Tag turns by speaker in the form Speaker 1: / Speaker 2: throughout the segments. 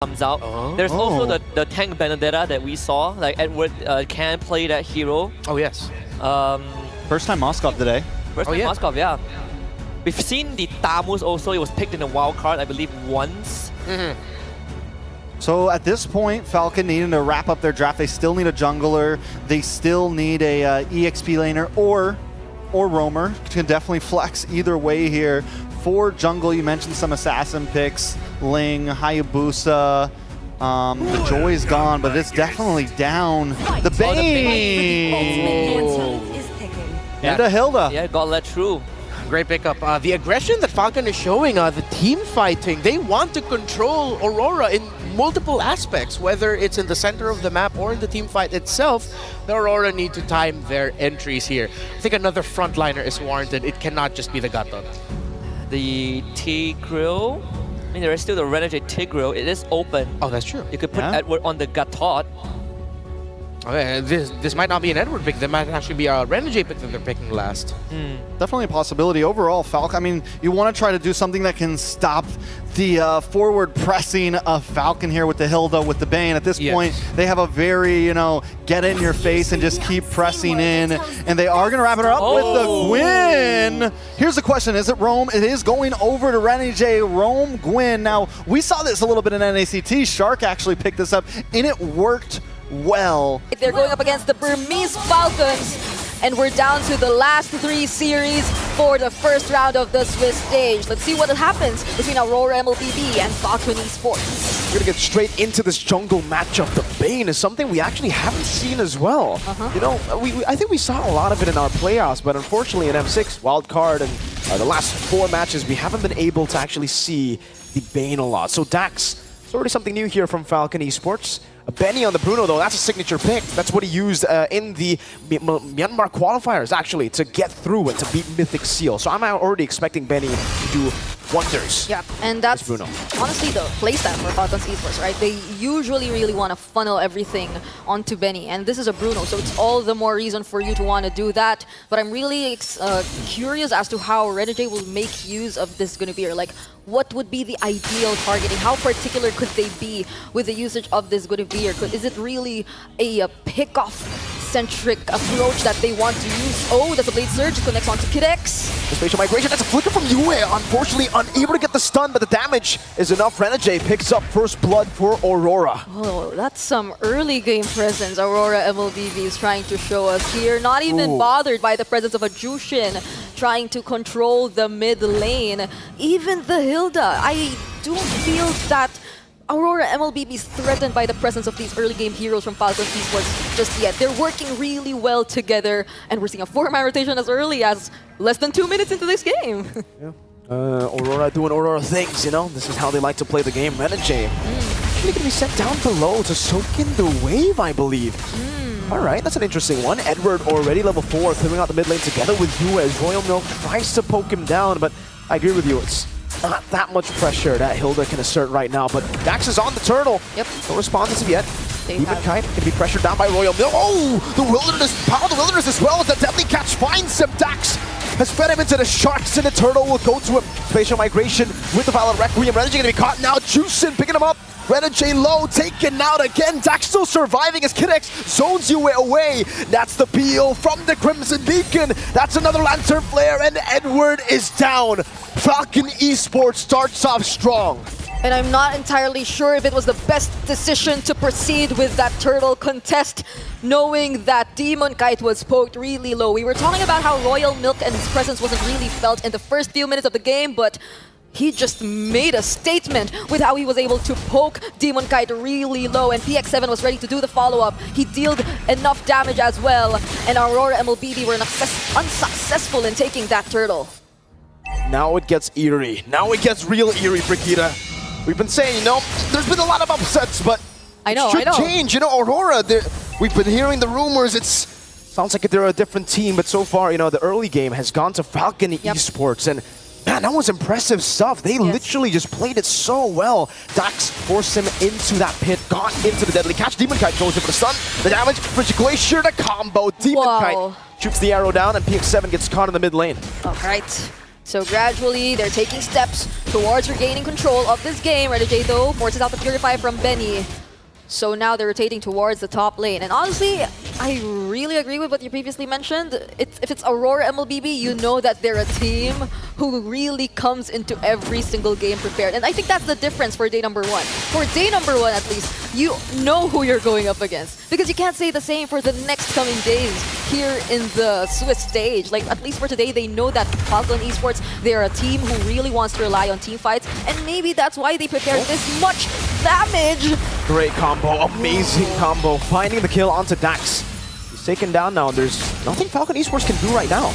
Speaker 1: comes out. There's also the tank Benedetta that we saw. Like Edward can play that hero.
Speaker 2: Oh yes.
Speaker 3: First time Moskov today.
Speaker 1: First time Moskov, yeah. We've seen the Tamus also. It was picked in a wild card, I believe, once.
Speaker 3: So at this point, Falcon needing to wrap up their draft. They still need a jungler. They still need a EXP laner or roamer. Can definitely flex either way here. For jungle, you mentioned some assassin picks. Ling, Hayabusa. The Joy's gone, but it's definitely down. The Bane! And a Hilda.
Speaker 1: Yeah, got let through.
Speaker 2: Great pickup. The aggression that Falcon is showing, the team fighting, they want to control Aurora in multiple aspects, whether it's in the center of the map or in the team fight itself. The Aurora need to time their entries here. I think another frontliner is warranted. It cannot just be the Gatot.
Speaker 1: The Tigreal. I mean, there is still the Renegade Tigreal. It is open.
Speaker 2: Oh, that's true.
Speaker 1: You could put Edward on the Gatot.
Speaker 2: Okay, this might not be an Edward pick. There might actually be a Renegade pick that they're picking last.
Speaker 3: Definitely a possibility. Overall, Falcon, I mean, you want to try to do something that can stop the forward pressing of Falcon here with the Hilda, with the Bane. At this point, they have a very, get in your face and just keep pressing in. And they are going to wrap it up with the Gwyn. Here's the question. Is it Roam? It is going over to Renegade. Roam, Gwyn. Now, we saw this a little bit in NACT. Shark actually picked this up, and it worked well.
Speaker 4: They're going up against the Burmese Falcons, and we're down to the last 3 series for the first round of the Swiss stage. Let's see what happens between Aurora MLBB and Falcon Esports.
Speaker 5: We're gonna get straight into this jungle matchup. The Bane is something we actually haven't seen as well. I think we saw a lot of it in our playoffs, but unfortunately in M6, wildcard, and the last 4 matches, we haven't been able to actually see the Bane a lot. So Dax, it's already something new here from Falcon Esports. Benny on the Bruno, though, that's a signature pick. That's what he used in the Myanmar qualifiers, actually, to get through and to beat Mythic Seal. So I'm already expecting Benny to do wonders.
Speaker 4: Yeah, and that's honestly the playstyle for Falcon Esports, right? They usually really want to funnel everything onto Benny, and this is a Bruno, so it's all the more reason for you to want to do that. But I'm really curious as to how Renegade will make use of this Guinevere. Like, what would be the ideal targeting? How particular could they be with the usage of this Guinevere? Is it really a pick-off-centric approach that they want to use? Oh, that's a Blade Surge. It connects onto Kidex.
Speaker 5: The spatial migration, that's a flicker from Yue. Unfortunately, unable to get the stun, but the damage is enough. Renegade picks up first blood for Aurora.
Speaker 4: Oh, that's some early game presence Aurora MLBB is trying to show us here. Not even bothered by the presence of a Jushin trying to control the mid lane. Even the Hilda, I don't feel that Aurora MLBB is threatened by the presence of these early game heroes from Falcon Esports just yet. They're working really well together, and we're seeing a 4-man rotation as early as less than 2 minutes into this game.
Speaker 5: Aurora doing Aurora things, This is how they like to play the game. Renegade actually going to be sent down below to soak in the wave, I believe. All right, that's an interesting one. Edward already level 4, clearing out the mid lane together with you as Royal Milk tries to poke him down, but I agree with you. It's not that much pressure that Hilda can assert right now, but Dax is on the turtle. No response as of yet. Demon Kite can be pressured down by Royal Milk. Oh, the Wilderness, Power of the Wilderness as well as the Deadly Catch finds him. Dax has fed him into the sharks, and the turtle will go to him. Spatial migration with the Violet Requiem. Renegade gonna be caught now. Juicin picking him up. Renegade low, taken out again. Dax still surviving as Kidex zones you away. That's the peel from the Crimson Beacon. That's another Lantern Flare, and Edward is down. Falcon Esports starts off strong.
Speaker 4: And I'm not entirely sure if it was the best decision to proceed with that turtle contest, knowing that Demon Kite was poked really low. We were talking about how Royal Milk and his presence wasn't really felt in the first few minutes of the game, but he just made a statement with how he was able to poke Demon Kite really low, and PX7 was ready to do the follow-up. He dealt enough damage as well, and Aurora MLBB were unsuccessful in taking that turtle.
Speaker 5: Now it gets eerie. Now it gets real eerie, Brigitte. We've been saying, there's been a lot of upsets, but it should change. Aurora, we've been hearing the rumors. Sounds like they're a different team, but so far, the early game has gone to Falcon Esports, and man, that was impressive stuff. They literally just played it so well. Dax forced him into that pit, got into the Deadly Catch. Demon Kite goes in for the stun. The damage, Frigid Glacier, the combo. Demon Kite shoots the arrow down, and PX7 gets caught in the mid lane.
Speaker 4: All right. So gradually, they're taking steps towards regaining control of this game. Red J, though, forces out the Purify from Benny. So now they're rotating towards the top lane. And honestly, I really agree with what you previously mentioned. If it's Aurora MLBB, you know that they're a team who really comes into every single game prepared. And I think that's the difference for day number 1. For day number 1, at least, you know who you're going up against. Because you can't say the same for the next coming days here in the Swiss stage. Like, at least for today, they know that Falcon Esports, they're a team who really wants to rely on team fights. And maybe that's why they prepared this much damage.
Speaker 5: Great combo, amazing combo. Finding the kill onto Dax. He's taken down now. There's nothing Falcon Esports can do right now.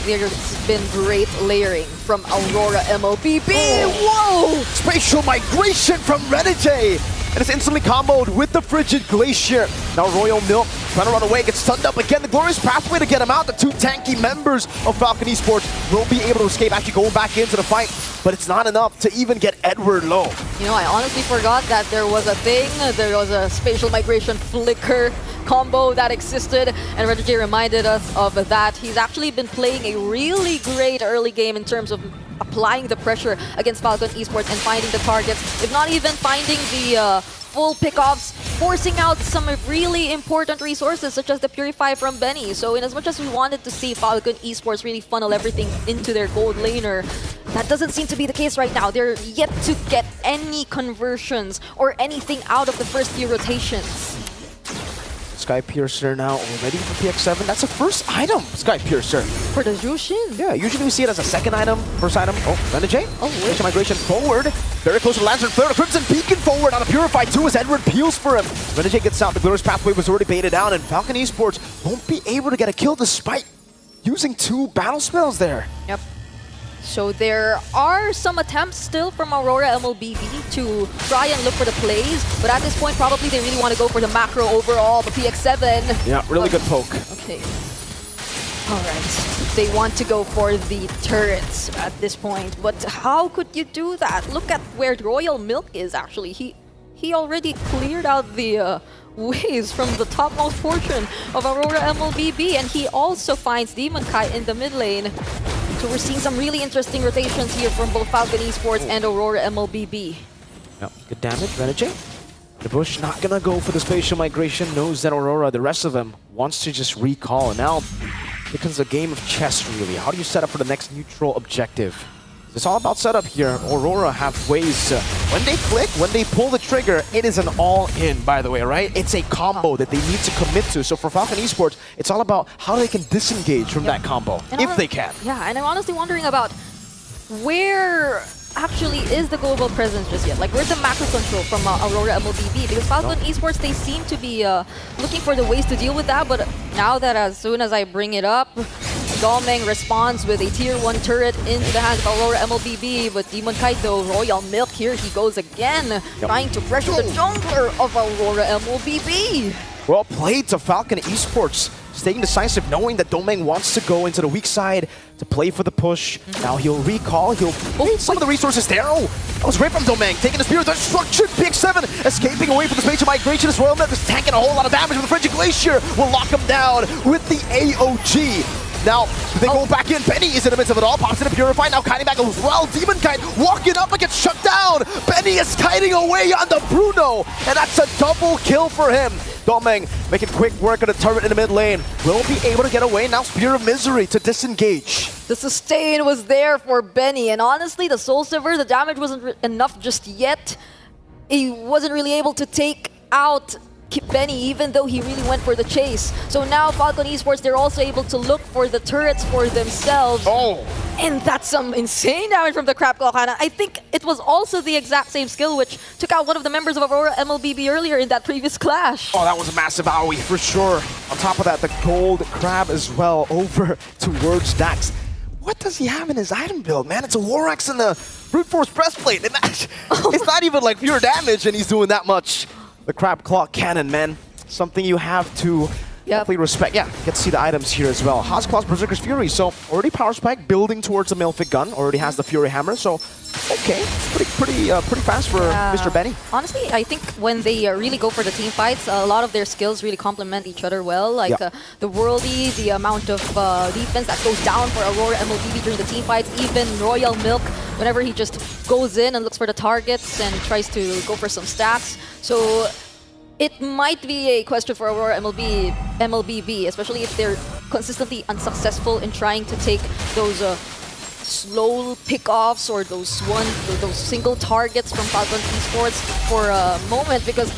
Speaker 4: There's been great layering from Aurora MLBB. Whoa!
Speaker 5: Spatial migration from Renegade. And it's instantly comboed with the Frigid Glacier. Now Royal Milk trying to run away, gets stunned up again. The glorious pathway to get him out. The 2 tanky members of Falcon Esports will be able to escape, actually going back into the fight. But it's not enough to even get Edward low.
Speaker 4: You know, I honestly forgot that there was a thing. There was a spatial migration flicker combo that existed, and Red J reminded us of that. He's actually been playing a really great early game in terms of applying the pressure against Falcon Esports and finding the targets, if not even finding the full pickoffs, forcing out some really important resources such as the Purify from Benny. So in as much as we wanted to see Falcon Esports really funnel everything into their gold laner, that doesn't seem to be the case right now. They're yet to get any conversions or anything out of the first few rotations.
Speaker 5: Sky Piercer now already for PX7. That's the first item, Sky Piercer.
Speaker 4: For the Jushin?
Speaker 5: Yeah, usually we see it as a second item, first item. Oh, Renegade.
Speaker 4: Oh, wait.
Speaker 5: Spatial migration forward. Very close to the Lantern Flare. Crimson beacon forward on a Purify 2 as Edward peels for him. Renegade gets out. The glorious pathway was already baited down, and Falcon Esports won't be able to get a kill despite using 2 battle spells there.
Speaker 4: Yep. So there are some attempts still from Aurora MLBB to try and look for the plays, but at this point probably they really want to go for the macro overall, the PX7.
Speaker 5: Yeah, really good poke.
Speaker 4: Okay. Alright. They want to go for the turrets at this point, but how could you do that? Look at where Royal Milk is actually. He already cleared out the waves from the topmost portion of Aurora MLBB, and he also finds Demon Kite in the mid lane. So we're seeing some really interesting rotations here from both Falcon Esports and Aurora MLBB.
Speaker 5: Yep, good damage, Renegade. The Bush not gonna go for the spatial migration, knows that Aurora, the rest of them, wants to just recall. And now it becomes a game of chess, really. How do you set up for the next neutral objective? It's all about setup here. Aurora have ways to, when they click, when they pull the trigger, it is an all-in, by the way, right? It's a combo that they need to commit to. So for Falcon Esports, it's all about how they can disengage from that combo,
Speaker 4: and
Speaker 5: if they can.
Speaker 4: Yeah, and I'm honestly wondering about where actually is the global presence just yet? Like, where's the macro control from Aurora MLBB? Because Falcon Esports, they seem to be looking for the ways to deal with that, but now that as soon as I bring it up, Domeng responds with a tier 1 turret into the hands of Aurora MLBB, but Demon Kite though, Royal Milk, here he goes again, trying to pressure the jungler of Aurora MLBB.
Speaker 5: Well played to Falcon Esports, staying decisive, knowing that Domeng wants to go into the weak side to play for the push. Now he'll recall, he'll some of the resources there. Oh, that was great from Domeng, taking the Spear of Destruction, PX7, escaping away from the spatial migration as Royal Milk is tanking a whole lot of damage with the Frigid Glacier, will lock him down with the AOG. Now, they go back in. Benny is in the midst of it all. Pops in a Purify. Now kiting back as well. Demon Kite walking up and gets shut down. Benny is kiting away on the Bruno. And that's a double kill for him. Domeng making quick work of the turret in the mid lane. Will be able to get away. Now Spear of Misery to disengage.
Speaker 4: The sustain was there for Benny. And honestly, the Soul Silver, the damage wasn't enough just yet. He wasn't really able to take out Benny, even though he really went for the chase. So now Falcon Esports, they're also able to look for the turrets for themselves.
Speaker 5: Oh!
Speaker 4: And that's some insane damage from the Crab Claw. And I think it was also the exact same skill which took out one of the members of Aurora MLBB earlier in that previous clash.
Speaker 5: Oh, that was a massive AoE for sure. On top of that, the gold crab as well over towards Dax. What does he have in his item build, man? It's a Lorax and the Brute Force Breastplate. And it's not even like pure damage and he's doing that much. The Crab Claw Cannon, man. Something you have to Definitely respect. Yeah, get to see the items here as well. Haas Claws, Berserker's Fury. So already power spike, building towards the Malefic gun. Already has the Fury Hammer. So okay, pretty fast for Mr. Benny.
Speaker 4: Honestly, I think when they really go for the team fights, a lot of their skills really complement each other well. Like the worldy, the amount of defense that goes down for Aurora MLBB during the team fights, even Royal Milk, whenever he just goes in and looks for the targets and tries to go for some stacks. So it might be a question for Aurora MLBB, especially if they're consistently unsuccessful in trying to take those slow pickoffs or those single targets from Falcon Esports for a moment, because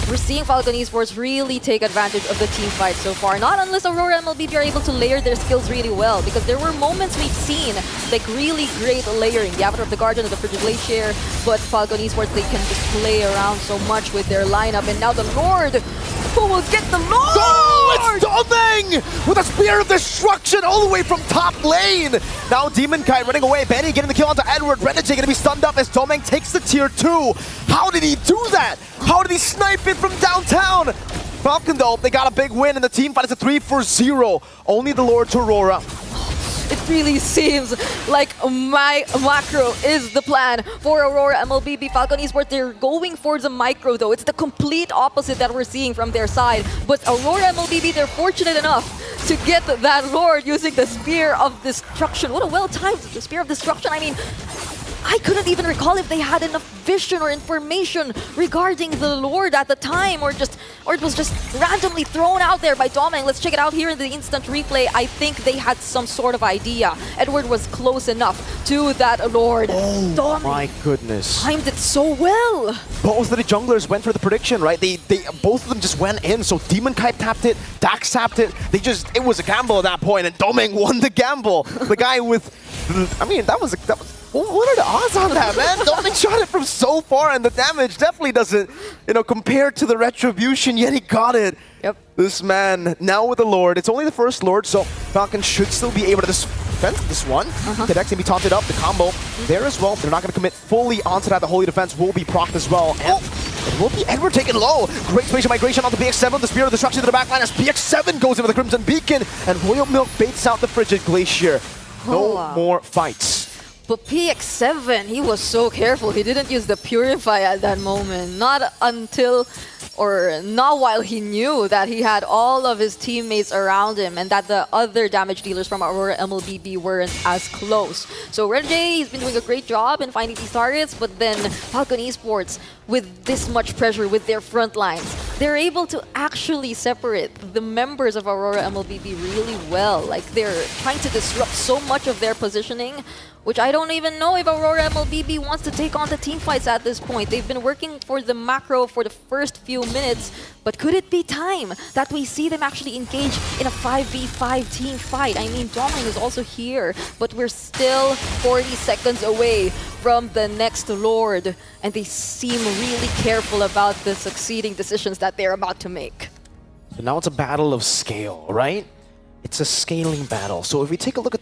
Speaker 4: we're seeing Falcon Esports really take advantage of the team fight so far. Not unless Aurora MLBB are able to layer their skills really well, because there were moments we've seen like really great layering. The Avatar of the Guardian and the Frigid Glacier, but Falcon Esports, they can just play around so much with their lineup. And now the Lord, who will get the Lord?
Speaker 5: Oh, it's Doming with a Spear of Destruction all the way from top lane. Now Demon Kite running away. Benny getting the kill onto Edward. Renegade going to be stunned up as Doming takes the tier 2. How did he do that? How did he snipe it from downtown? Falcon though, they got a big win and the team fight is a 3-4-0. Only the Lord to Aurora.
Speaker 4: It really seems like my macro is the plan for Aurora MLBB. Falcon Esports, they're going for the micro though. It's the complete opposite that we're seeing from their side. But Aurora MLBB, they're fortunate enough to get that Lord using the Spear of Destruction. What a well-timed Spear of Destruction. I mean, I couldn't even recall if they had enough vision or information regarding the Lord at the time, or it was just randomly thrown out there by Doming. Let's check it out here in the instant replay. I think they had some sort of idea. Edward was close enough to that Lord.
Speaker 5: Oh
Speaker 4: Doming
Speaker 5: my goodness.
Speaker 4: timed it so well.
Speaker 5: Both of the junglers went for the prediction, right? They both of them just went in. So Demon Kite tapped it, Dax tapped it. It was a gamble at that point, and Doming won the gamble. The guy with, I mean, that was what are the odds on that, man? Doming shot it from so far, and the damage definitely doesn't, compare to the retribution, yet he got it.
Speaker 4: Yep.
Speaker 5: This man, now with the Lord, it's only the first Lord, so Falcon should still be able to defend this one. Cadex can be taunted up, the combo there as well. They're not going to commit fully onto that. The Holy Defense will be procced as well. And it will be Edward taken low. Great spatial migration onto BX7. The Spear of Destruction to the backline as BX7 goes in with the Crimson Beacon, and Royal Milk baits out the Frigid Glacier. No more fights.
Speaker 4: But PX7, he was so careful. He didn't use the Purify at that moment. Not while he knew that he had all of his teammates around him and that the other damage dealers from Aurora MLBB weren't as close. So Renegade, he's been doing a great job in finding these targets, but then Falcon Esports, with this much pressure with their front lines, they're able to actually separate the members of Aurora MLBB really well. Like, they're trying to disrupt so much of their positioning, which I don't even know if Aurora MLBB wants to take on the team fights at this point. They've been working for the macro for the first few minutes, but could it be time that we see them actually engage in a 5v5 team fight? I mean, Doming is also here, but we're still 40 seconds away from the next Lord, and they seem really careful about the succeeding decisions that they're about to make.
Speaker 5: So now it's a battle of scale, right? It's a scaling battle. So if we take a look at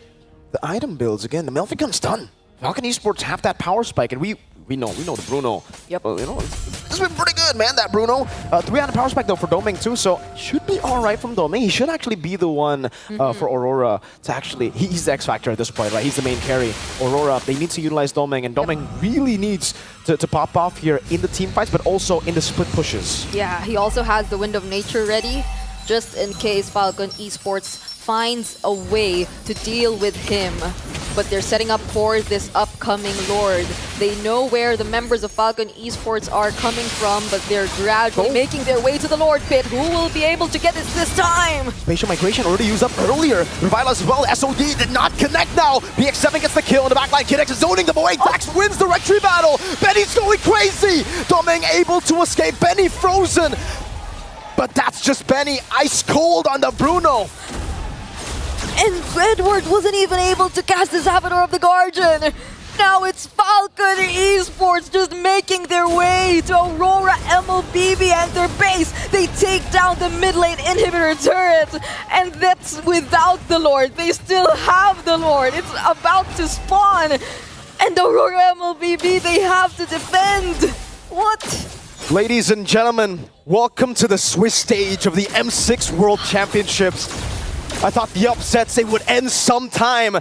Speaker 5: the item builds again, the Malefic gun's done. Falcon Esports have that power spike, and we know the Bruno.
Speaker 4: Yep.
Speaker 5: It's been pretty good, man, that Bruno. 300 power spike though for Doming too, so should be all right from Doming. He should actually be the one for Aurora to actually, he's the X factor at this point, right? He's the main carry. Aurora, they need to utilize Doming, and Doming really needs to pop off here in the team fights, but also in the split pushes.
Speaker 4: Yeah, he also has the Wind of Nature ready, just in case Falcon Esports finds a way to deal with him. But they're setting up for this upcoming Lord. They know where the members of Falcon Esports are coming from, but they're gradually making their way to the Lord pit. Who will be able to get this time?
Speaker 5: Spatial migration already used up earlier. Revival as well. SOD did not connect now. BX7 gets the kill in the backline. Kidex is zoning them away. Dax wins the retry battle. Benny's going crazy. Doming able to escape. Benny frozen. But that's just Benny ice cold on the Bruno.
Speaker 4: And Edward wasn't even able to cast his Avatar of the Guardian. Now it's Falcon Esports just making their way to Aurora MLBB and their base. They take down the mid lane inhibitor turret, and that's without the Lord. They still have the Lord. It's about to spawn, and Aurora MLBB, they have to defend. What?
Speaker 5: Ladies and gentlemen, welcome to the Swiss stage of the M6 World Championships. I thought the upsets, they would end sometime,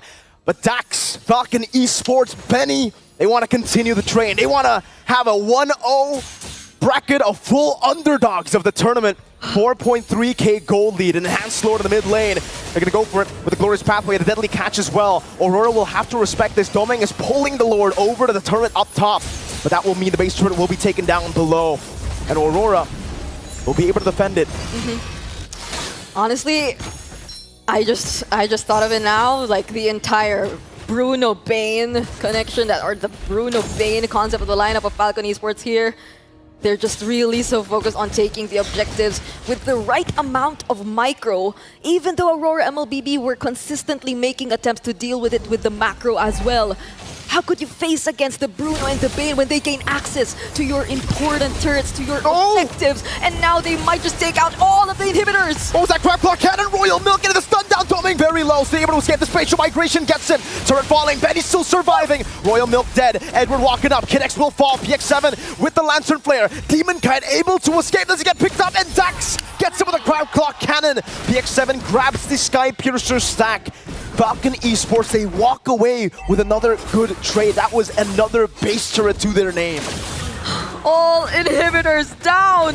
Speaker 5: but Dax, Falcon Esports, Benny, they want to continue the train. They want to have a 1-0 bracket of full underdogs of the tournament. 4.3k gold lead, an enhanced lord in the mid lane. They're going to go for it with the glorious pathway, the deadly catch as well. Aurora will have to respect this. Domeng is pulling the lord over to the turret up top, but that will mean the base turret will be taken down below, and Aurora will be able to defend it.
Speaker 4: Honestly, I just thought of it now, like the entire Bruno Bane connection, or the Bruno Bane concept of the lineup of Falcon Esports here. They're just really so focused on taking the objectives with the right amount of micro, even though Aurora MLBB were consistently making attempts to deal with it with the macro as well. How could you face against the Bruno and the Bane when they gain access to your important turrets, to your objectives, and now they might just take out all of the inhibitors?
Speaker 5: What was that? Crab Claw Cannon, Royal Milk into the stun down, Domeng very low, so they're able to escape the spatial migration, gets it. Turret falling, Benny's still surviving. Royal Milk dead, Edward walking up, Kinex will fall, PX7 with the Lantern Flare. Demon Kite able to escape, does he get picked up? And Dax gets it with a Crab Claw Cannon. PX7 grabs the Sky Piercer stack. Falcon Esports, they walk away with another good trade. That was another base turret to their name.
Speaker 4: All inhibitors down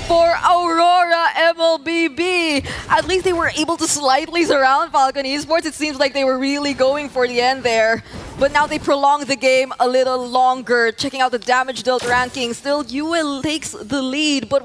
Speaker 4: for Aurora MLBB. At least they were able to slightly surround Falcon Esports. It seems like they were really going for the end there. But now they prolong the game a little longer. Checking out the damage dealt ranking, still UL takes the lead. But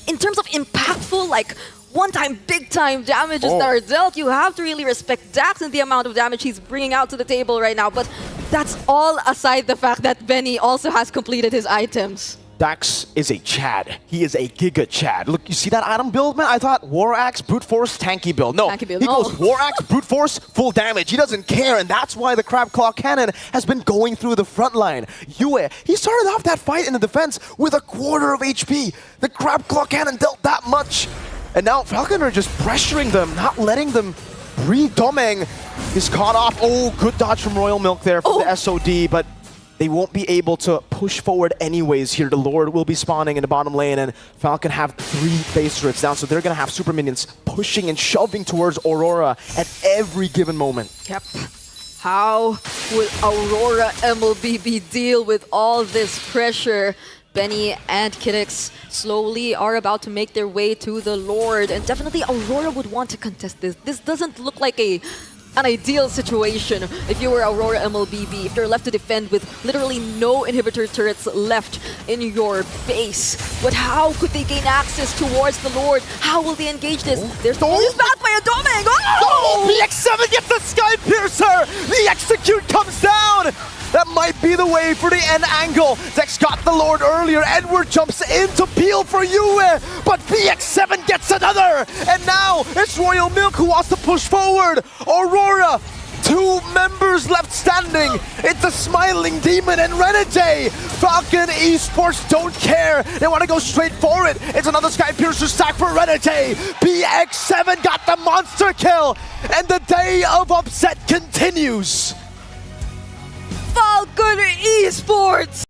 Speaker 4: in terms of impactful, like one-time, big-time damages that are dealt, you have to really respect Dax and the amount of damage he's bringing out to the table right now. But that's all aside the fact that Benny also has completed his items.
Speaker 5: Dax is a Chad. He is a Giga Chad. Look, you see that item build, man? I thought War Axe, Brute Force, Tanky build. No,
Speaker 4: Tanky build.
Speaker 5: he goes War Axe, Brute Force, full damage. He doesn't care, and that's why the Crab Claw Cannon has been going through the front line. Yue, he started off that fight in the defense with a quarter of HP. The Crab Claw Cannon dealt that much. And now Falcon are just pressuring them, not letting them breathe. Domeng is caught off. Oh, good dodge from Royal Milk there for the SOD, but they won't be able to push forward anyways here. The Lord will be spawning in the bottom lane, and Falcon have 3 base turrets down, so they're going to have super minions pushing and shoving towards Aurora at every given moment.
Speaker 4: Yep. How will Aurora MLBB deal with all this pressure? Benny and Kinex slowly are about to make their way to the Lord, and definitely Aurora would want to contest this. This doesn't look like an ideal situation if you were Aurora MLBB, if you're left to defend with literally no inhibitor turrets left in your base. But how could they gain access towards the Lord? How will they engage this? There's the pathway of Domeng!
Speaker 5: Oh! PX7 gets the Sky Piercer! The execute comes down! That might be the way for the end angle. Dex got the Lord earlier. Edward jumps in to peel for Yue, but PX7 gets another. And now it's Royal Milk who wants to push forward. Aurora, 2 members left standing. It's the Smiling Demon and Renegade. Falcon Esports don't care. They want to go straight for it. It's another Sky Piercer stack for Renegade. PX7 got the monster kill, and the day of upset continues.
Speaker 4: Falcon Esports!